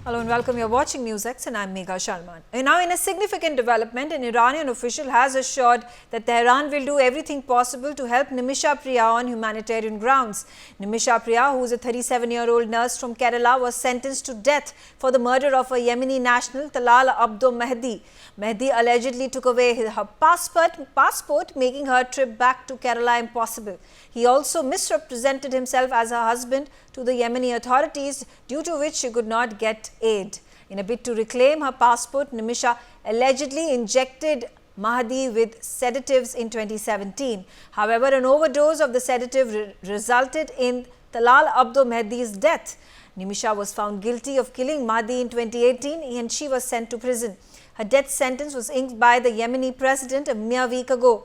Hello and welcome. You're watching NewsX and I'm Megha Sharma. Now, in a significant development, an Iranian official has assured that Tehran will do everything possible to help Nimisha Priya on humanitarian grounds. Nimisha Priya, who is a 37-year-old nurse from Kerala, was sentenced to death for the murder of a Yemeni national, Talal Abdo Mahdi. Mahdi allegedly took away her passport, making her trip back to Kerala impossible. He also misrepresented himself as her husband to the Yemeni authorities, due to which she could not get aid. In a bid to reclaim her passport, Nimisha allegedly injected Mahdi with sedatives in 2017. However, an overdose of the sedative resulted in Talal Abdo Mahdi's death. Nimisha was found guilty of killing Mahdi in 2018 and she was sent to prison. Her death sentence was inked by the Yemeni president a mere week ago.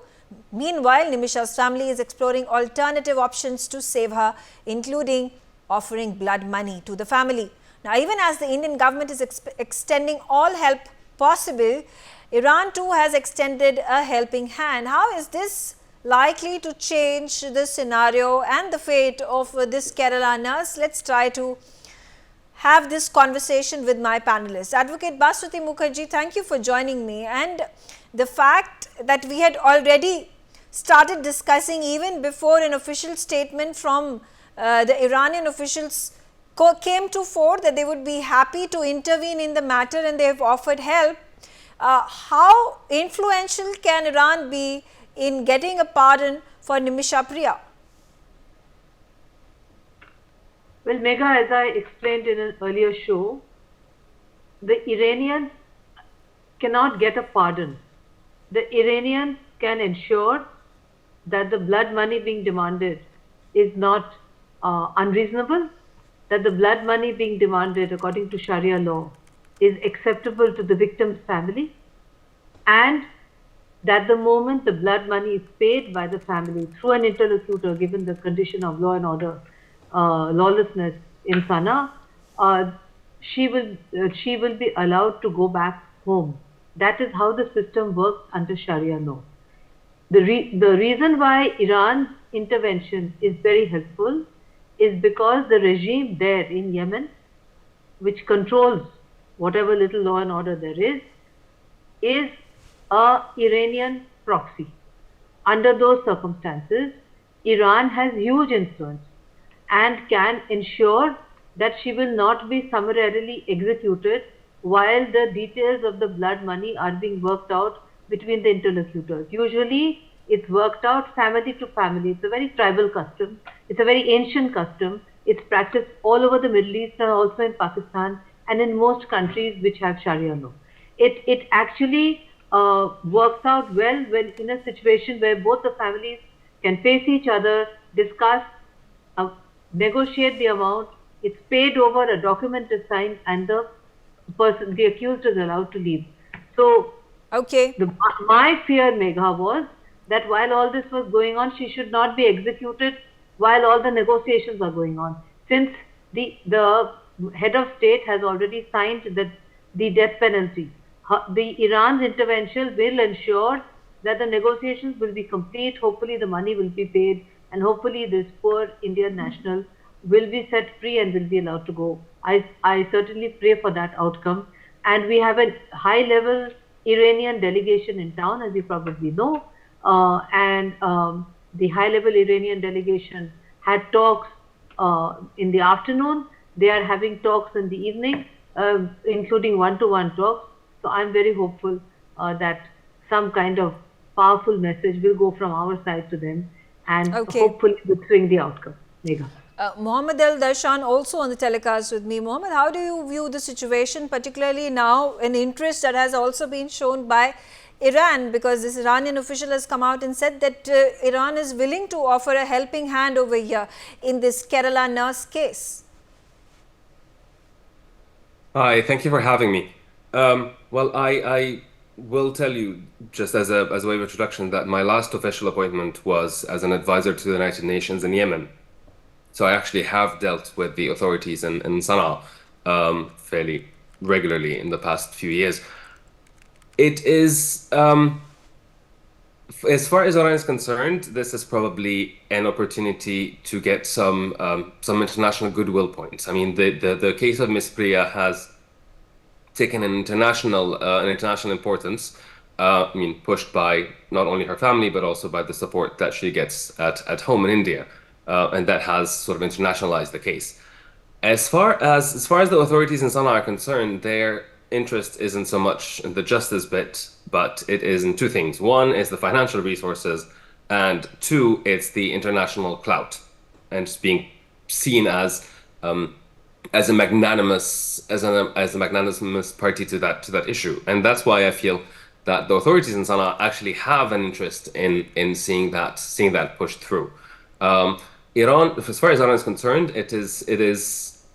Meanwhile, Nimisha's family is exploring alternative options to save her, including offering blood money to the family. Now, even as the Indian government is extending all help possible, Iran too has extended a helping hand. How is this likely to change the scenario and the fate of this Kerala nurse? Let's try to have this conversation with my panelists. Advocate Basuti Mukherjee, thank you for joining me. And the fact that we had already started discussing even before an official statement from the Iranian officials came to fore that they would be happy to intervene in the matter and they have offered help. How influential can Iran be in getting a pardon for Nimisha Priya? Well, Megha, as I explained in an earlier show, the Iranians cannot get a pardon. The Iranians can ensure that the blood money being demanded is not unreasonable, that the blood money being demanded according to Sharia law is acceptable to the victim's family, and that the moment the blood money is paid by the family through an interlocutor, given the condition of law and order, lawlessness in Sana'a, she will be allowed to go back home. That is how the system works under Sharia law. The reason why Iran's intervention is very helpful is because the regime there in Yemen, which controls whatever little law and order there is a Iranian proxy. Under those circumstances, Iran has huge influence and can ensure that she will not be summarily executed while the details of the blood money are being worked out between the interlocutors. Usually, it's worked out family to family. It's a very tribal custom. It's a very ancient custom. It's practiced all over the Middle East and also in Pakistan and in most countries which have Sharia law. It actually works out well when in a situation where both the families can face each other, discuss, negotiate the amount, it's paid over, a document is signed, and the accused is allowed to leave. So, okay. My fear, Megha, was that while all this was going on, she should not be executed while all the negotiations are going on. Since the head of state has already signed the death penalty, the Iran's intervention will ensure that the negotiations will be complete. Hopefully, the money will be paid, and hopefully, this poor Indian national will be set free and will be allowed to go. I certainly pray for that outcome. And we have a high-level Iranian delegation in town, as you probably know. The high-level Iranian delegation had talks in the afternoon. They are having talks in the evening, including one-to-one talks. So I'm very hopeful that some kind of powerful message will go from our side to them, and hopefully will swing the outcome. Megha. Mohammed Al-Darshan also on the telecast with me. Mohammed, how do you view the situation, particularly now an interest that has also been shown by Iran, because this Iranian official has come out and said that Iran is willing to offer a helping hand over here in this Kerala nurse case? Hi, thank you for having me. Well, I will tell you, just as a way of introduction, that my last official appointment was as an advisor to the United Nations in Yemen. So I actually have dealt with the authorities in Sana'a fairly regularly in the past few years. It is, as far as Iran is concerned, this is probably an opportunity to get some international goodwill points. I mean, the case of Ms. Priya has taken an international importance. I mean, pushed by not only her family but also by the support that she gets at home in India, and that has sort of internationalized the case. As far as the authorities in Sana'a are concerned, their interest isn't so much in the justice bit, but it is in two things. One is the financial resources, and two, it's the international clout, and just being seen as a magnanimous party to that issue. And that's why I feel that the authorities in Sana'a actually have an interest in seeing that pushed through. Iran, as far as Iran is concerned, it is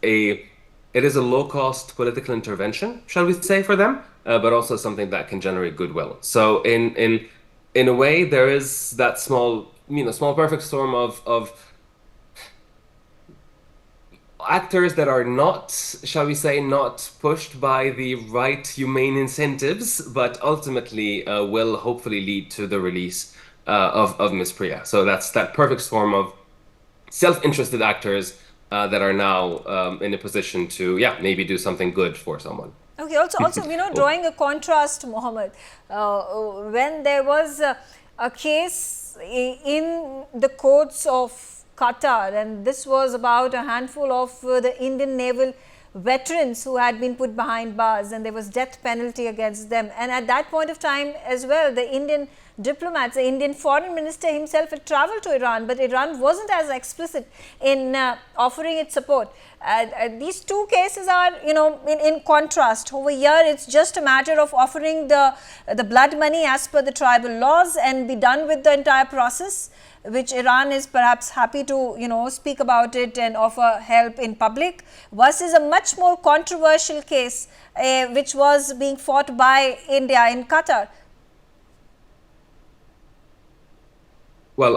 a low-cost political intervention, shall we say, for them, but also something that can generate goodwill. So in a way, there is that small perfect storm of actors that are not, shall we say, not pushed by the right humane incentives, but ultimately will hopefully lead to the release of Miss Priya. So that's that perfect storm of self-interested actors that are now in a position to, yeah, maybe do something good for someone. Okay, also, drawing a contrast, Mohammed, when there was a case in the courts of Qatar, and this was about a handful of the Indian naval veterans who had been put behind bars, and there was death penalty against them. And at that point of time as well, the Indian diplomats, the Indian foreign minister himself had travelled to Iran, but Iran wasn't as explicit in offering its support. These two cases are, in contrast. Over here, it's just a matter of offering the blood money as per the tribal laws and be done with the entire process, which Iran is perhaps happy to, speak about it and offer help in public, versus a much more controversial case which was being fought by India in Qatar. Well,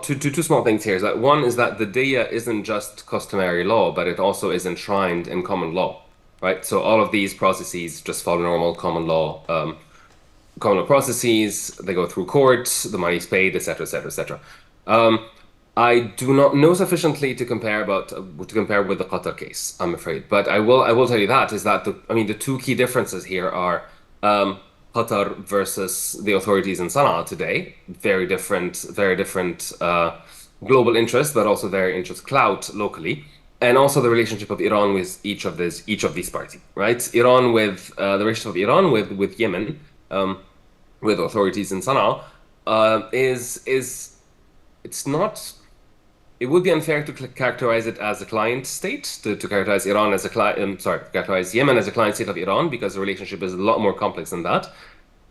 two small things here. Is that one is that the diya isn't just customary law, but it also is enshrined in common law, right? So all of these processes just follow normal common law processes. They go through courts, the money's paid, etc., etc., etc. I do not know sufficiently to compare with the Qatar case, I'm afraid. But I will tell you that is that the two key differences here are Qatar versus the authorities in Sana'a today. Very different global interests, but also their interest clout locally, and also the relationship of Iran with each of these parties, right? Iran with the relationship of Iran with Yemen, with authorities in Sana'a, it's not. It would be unfair to characterize it as a client state, to characterize Iran as a characterize Yemen as a client state of Iran, because the relationship is a lot more complex than that.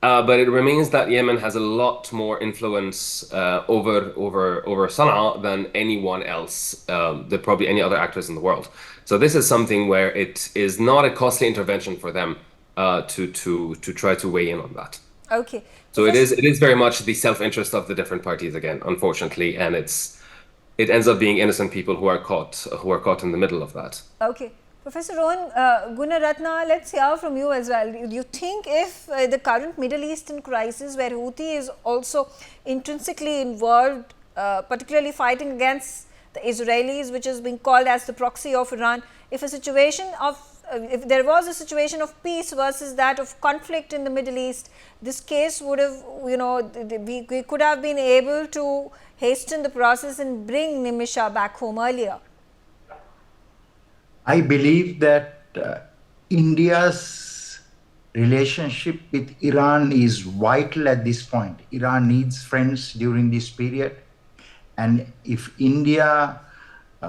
But it remains that Yemen has a lot more influence over Sana'a than anyone else, than probably any other actors in the world. So this is something where it is not a costly intervention for them to try to weigh in on that. Okay. So it is very much the self-interest of the different parties again, unfortunately, and it ends up being innocent people who are caught in the middle of that. Okay. Professor Rohan Gunaratna, let's hear from you as well. Do you think if the current Middle Eastern crisis, where Houthi is also intrinsically involved, particularly fighting against the Israelis, which is being called as the proxy of Iran, if there was a situation of peace versus that of conflict in the Middle East, this case would have, we could have been able to hasten the process and bring Nimisha back home earlier? I believe that India's relationship with Iran is vital at this point. Iran needs friends during this period. And if India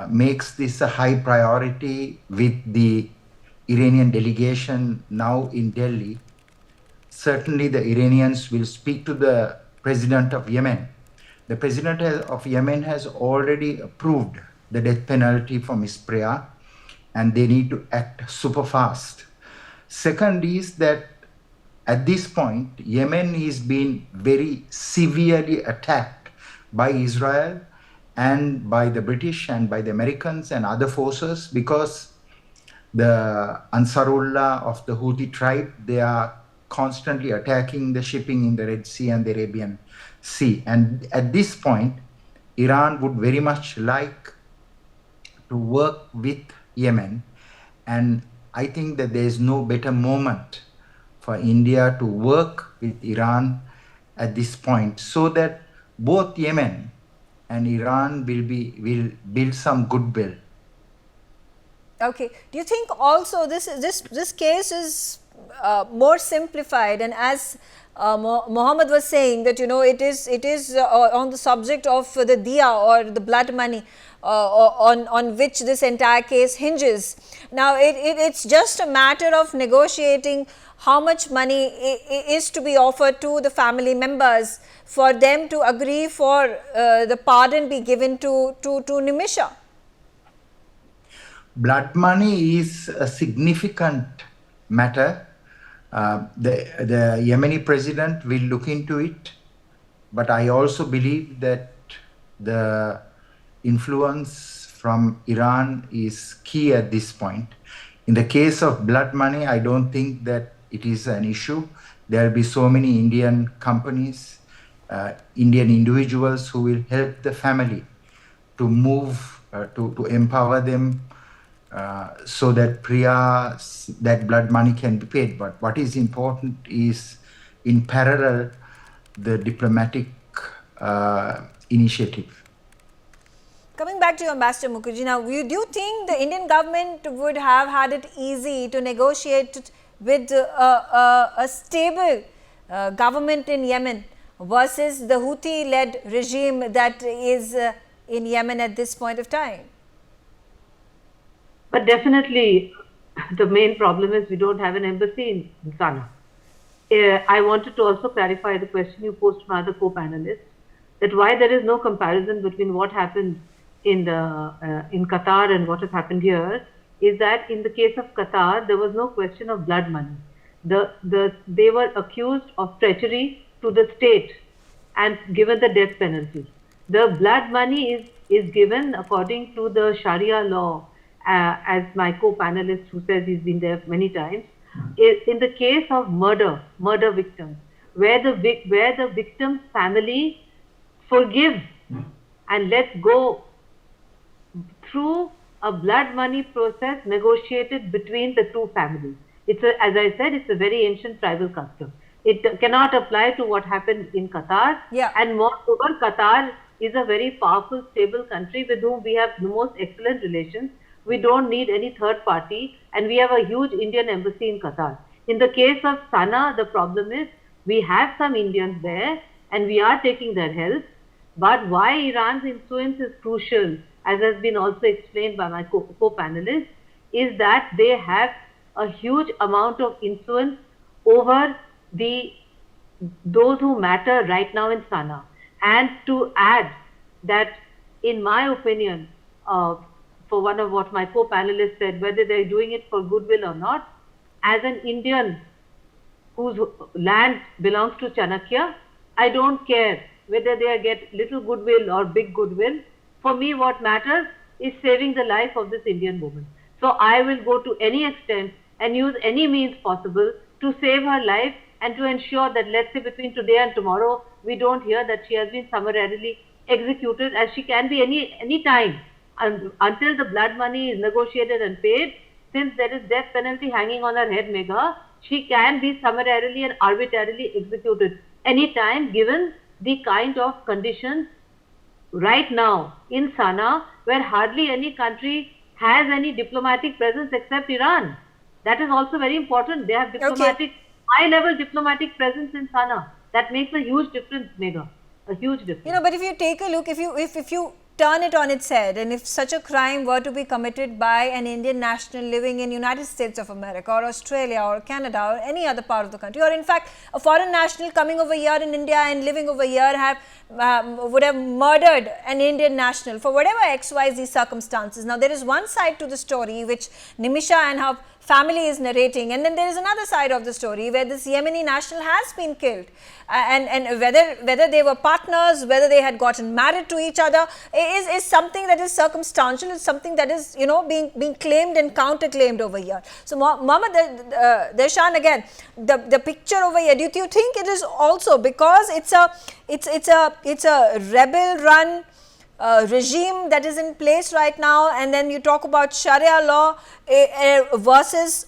makes this a high priority with the Iranian delegation now in Delhi, certainly the Iranians will speak to the president of Yemen. The president of Yemen has already approved the death penalty for Miss Priya, and they need to act super fast. Second is that at this point, Yemen is being very severely attacked by Israel and by the British and by the Americans and other forces, because the Ansarullah of the Houthi tribe, they are constantly attacking the shipping in the Red Sea and the Arabian Sea. And at this point, Iran would very much like to work with Yemen. And I think that there is no better moment for India to work with Iran at this point, so that both Yemen and Iran will build some goodwill. Okay. Do you think also this case is more simplified, and as Mohammed was saying that it is on the subject of the diya or the blood money on which this entire case hinges. Now it's just a matter of negotiating how much money is to be offered to the family members for them to agree for the pardon be given to Nimisha. Blood money is a significant matter. The Yemeni president will look into it, but I also believe that the influence from Iran is key at this point. In the case of blood money, I don't think that it is an issue. There will be so many Indian companies, Indian individuals who will help the family to move, to empower them, so that that blood money can be paid. But what is important is, in parallel, the diplomatic initiative. Coming back to you, Ambassador Mukherjee, now do you think the Indian government would have had it easy to negotiate with a stable government in Yemen versus the Houthi-led regime that is in Yemen at this point of time? But definitely, the main problem is we don't have an embassy in Sana'a. I wanted to also clarify the question you posed to my other co-panelists, that why there is no comparison between what happened in Qatar and what has happened here, is that in the case of Qatar, there was no question of blood money. They were accused of treachery to the state and given the death penalty. The blood money is given according to the Sharia law, as my co-panelist who says he's been there many times, in the case of murder victims, where the victim's family forgives and lets go through a blood money process negotiated between the two families. As I said, it's a very ancient tribal custom. It cannot apply to what happened in Qatar. Yeah. And moreover, Qatar is a very powerful, stable country with whom we have the most excellent relations. We don't need any third party, and we have a huge Indian embassy in Qatar. In the case of Sana'a, the problem is we have some Indians there and we are taking their help. But why Iran's influence is crucial, as has been also explained by my co-panelists, is that they have a huge amount of influence over those who matter right now in Sana'a. And to add that, in my opinion, for one of what my co-panelists said, whether they're doing it for goodwill or not, as an Indian whose land belongs to Chanakya, I don't care whether they get little goodwill or big goodwill. For me, what matters is saving the life of this Indian woman. So I will go to any extent and use any means possible to save her life and to ensure that, let's say, between today and tomorrow, we don't hear that she has been summarily executed, as she can be any time. And until the blood money is negotiated and paid, since there is death penalty hanging on her head, Megha, she can be summarily and arbitrarily executed anytime, given the kind of conditions right now in Sana'a, where hardly any country has any diplomatic presence except Iran. That is also very important. They have high-level diplomatic presence in Sana'a. That makes a huge difference, Megha. A huge difference. But if you take a look, if you turn it on its head, and if such a crime were to be committed by an Indian national living in United States of America or Australia or Canada or any other part of the country, or in fact a foreign national coming over here in India and living over here would have murdered an Indian national for whatever XYZ circumstances. Now there is one side to the story which Nimisha and her family is narrating, and then there is another side of the story where this Yemeni national has been killed, and whether they were partners, whether they had gotten married to each other, is something that is circumstantial. It's something that is being claimed and counterclaimed over here. So Mohammed Darshan, again, the picture over here, do you think it is also because it's a rebel run regime that is in place right now, and then you talk about Sharia law versus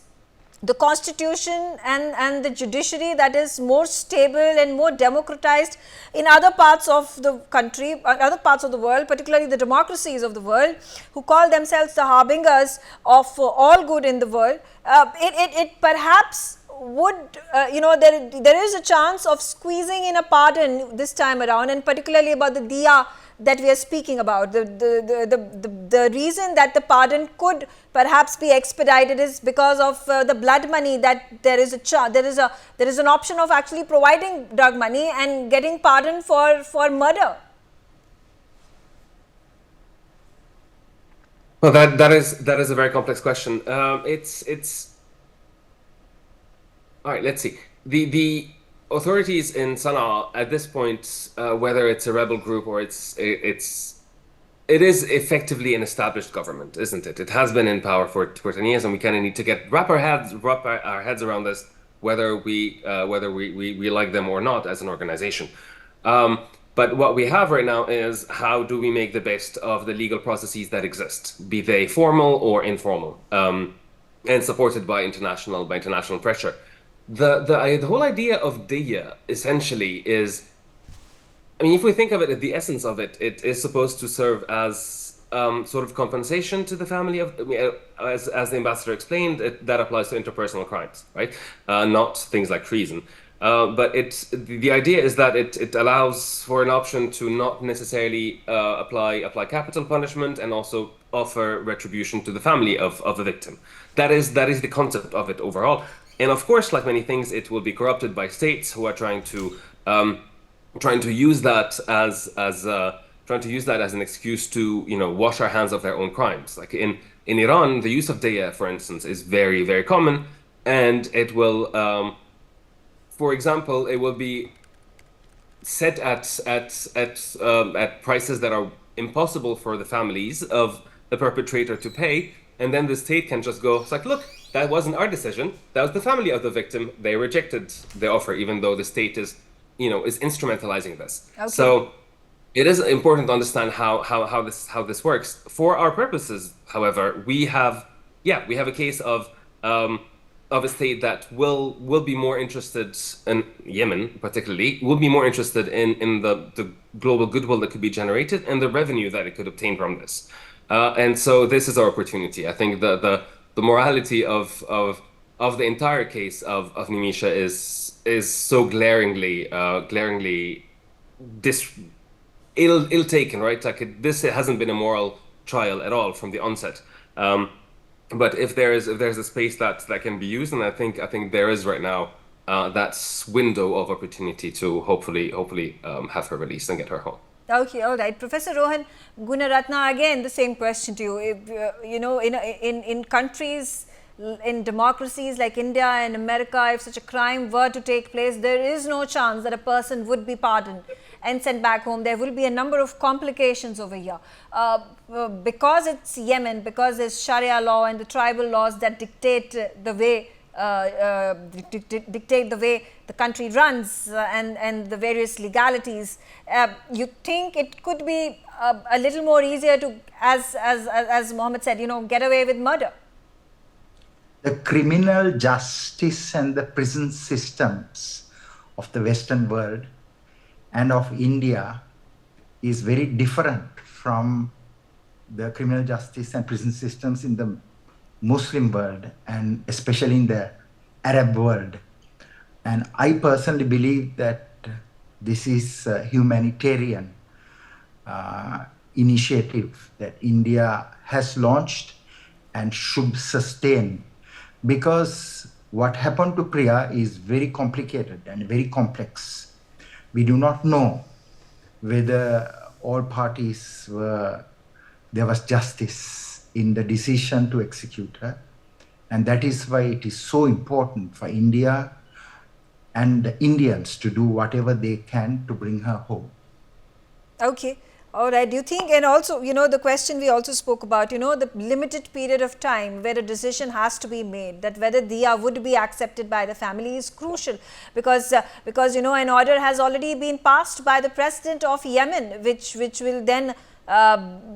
the constitution and the judiciary that is more stable and more democratized in other parts of the country, other parts of the world, particularly the democracies of the world, who call themselves the harbingers of all good in the world. It perhaps would, there is a chance of squeezing in a pardon this time around, and particularly about the diya that we are speaking about. The reason that the pardon could perhaps be expedited is because of the blood money, that there is an option of actually providing drug money and getting pardon for murder. Well, that is a very complex question. It's all right. Let's see. The authorities in Sana'a at this point, whether it's a rebel group or it is effectively an established government, isn't it? It has been in power for 10 years, and we kind of need to wrap our heads around this, whether we like them or not as an organization. But what we have right now is, how do we make the best of the legal processes that exist, be they formal or informal, and supported by international pressure. The whole idea of diya essentially is, I mean, if we think of it, the essence of it, it is supposed to serve as sort of compensation to the family of, as the ambassador explained, that applies to interpersonal crimes, right? Not things like treason. But the idea is that it allows for an option to not necessarily apply capital punishment, and also offer retribution to the family of the victim. That is the concept of it overall. And of course, like many things, it will be corrupted by states who are trying to use that as an excuse to wash our hands of their own crimes. Like in Iran, the use of diya, for instance, is very, very common, and it will, for example, it will be set at prices that are impossible for the families of the perpetrator to pay, and then the state can just go, it's like, look, that wasn't our decision. That was the family of the victim. They rejected the offer, even though the state is instrumentalizing this. Okay. So it is important to understand how this works. For our purposes, however, we have a case of a state that will be more interested in Yemen, particularly, will be more interested in the global goodwill that could be generated and the revenue that it could obtain from this. And so this is our opportunity. I think the morality of the entire case of Nimisha is so glaringly ill-taken, right? Like this hasn't been a moral trial at all from the onset. But if there's a space that can be used, and I think there is right now, that window of opportunity to hopefully have her released and get her home. Okay, all right. Professor Rohan Gunaratna, again the same question to you. If, in countries, in democracies like India and America, if such a crime were to take place, there is no chance that a person would be pardoned and sent back home. There will be a number of complications over here. Because it's Yemen, because there's Sharia law and the tribal laws that dictate the way the country runs, and the various legalities, you think it could be a little more easier to, as Mohammed said, get away with murder? The criminal justice and the prison systems of the Western world and of India is very different from the criminal justice and prison systems in the Muslim world, and especially in the Arab world. And I personally believe that this is a humanitarian initiative that India has launched and should sustain, because what happened to Priya is very complicated and very complex. We do not know whether all parties there was justice in the decision to execute her. And that is why it is so important for India and the Indians to do whatever they can to bring her home. Okay. All right. Do you think, and also, the question we also spoke about, the limited period of time where a decision has to be made, that whether diya would be accepted by the family is crucial, because an order has already been passed by the president of Yemen, which will then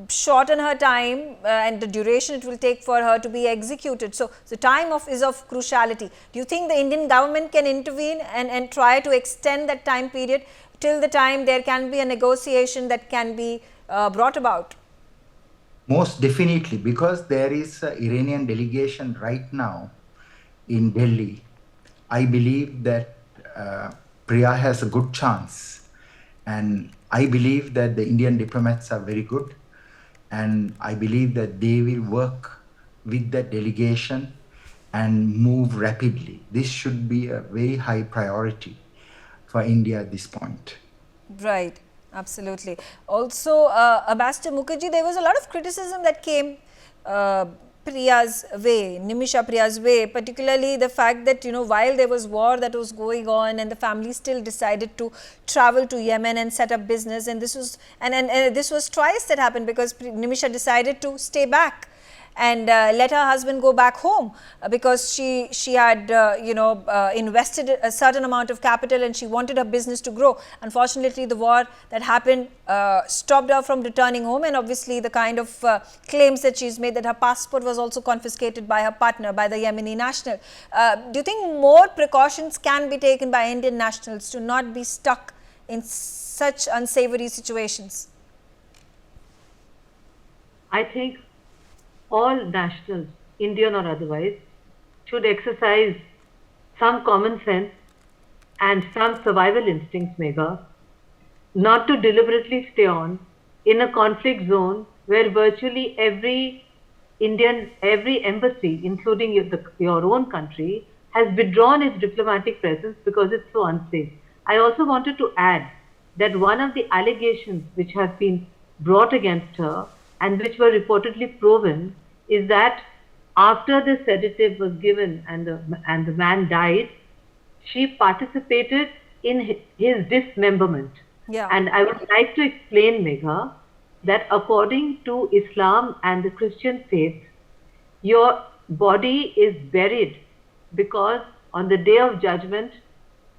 shorten her time and the duration it will take for her to be executed. So, the time is of cruciality. Do you think the Indian government can intervene and try to extend that time period till the time there can be a negotiation that can be brought about? Most definitely, because there is an Iranian delegation right now in Delhi. I believe that Priya has a good chance. And I believe that the Indian diplomats are very good. And I believe that they will work with the delegation and move rapidly. This should be a very high priority for India at this point. Right, absolutely. Also, Ambassador Mukherjee, there was a lot of criticism that came Priya's way, Nimisha Priya's way, particularly the fact that, while there was war that was going on and the family still decided to travel to Yemen and set up business, and this was this was twice that happened because Nimisha decided to stay back and let her husband go back home because she had invested a certain amount of capital and she wanted her business to grow. Unfortunately, the war that happened stopped her from returning home, and obviously the kind of claims that she's made that her passport was also confiscated by her partner, by the Yemeni national. Do you think more precautions can be taken by Indian nationals to not be stuck in such unsavory situations? I think all nationals, Indian or otherwise, should exercise some common sense and some survival instincts, Megha, not to deliberately stay on in a conflict zone where virtually every embassy, including your own country, has withdrawn its diplomatic presence because it's so unsafe. I also wanted to add that one of the allegations which have been brought against her and which were reportedly proven is that after the sedative was given and the man died, she participated in his dismemberment. Yeah. And I would like to explain, Megha, that according to Islam and the Christian faith, your body is buried because on the day of judgment,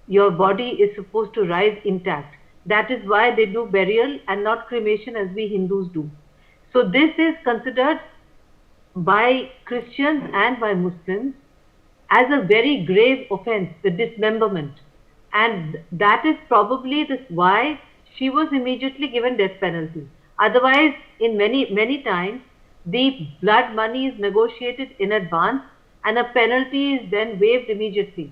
your body is supposed to rise intact. That is why they do burial and not cremation as we Hindus do. So this is considered by Christians and by Muslims as a very grave offense, the dismemberment. And that is probably why she was immediately given death penalty. Otherwise, in many times, the blood money is negotiated in advance and a penalty is then waived immediately.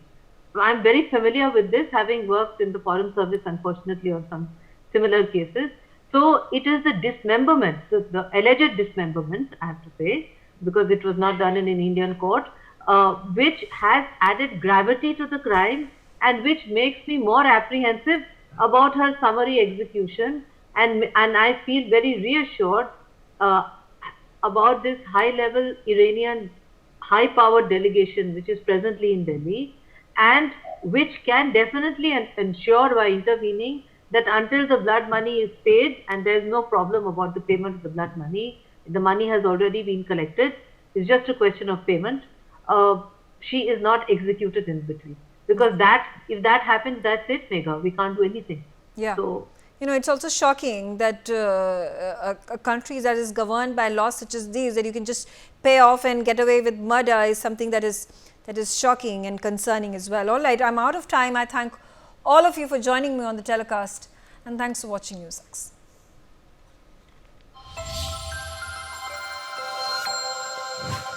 I'm very familiar with this, having worked in the Foreign Service, unfortunately, on some similar cases. So it is the dismemberment, the alleged dismemberment, I have to say, because it was not done in an Indian court, which has added gravity to the crime and which makes me more apprehensive about her summary execution. And I feel very reassured about this high-level Iranian high-powered delegation which is presently in Delhi, and which can definitely ensure by intervening that until the blood money is paid, and there is no problem about the payment of the blood money, the money has already been collected, it's just a question of payment, she is not executed in between. Because if that happens, that's it, Megha, we can't do anything. Yeah. So, it's also shocking that a country that is governed by laws such as these, that you can just pay off and get away with murder, is something that is shocking and concerning as well. All right, I'm out of time. I thank all of you for joining me on the telecast, and thanks for watching NewsX.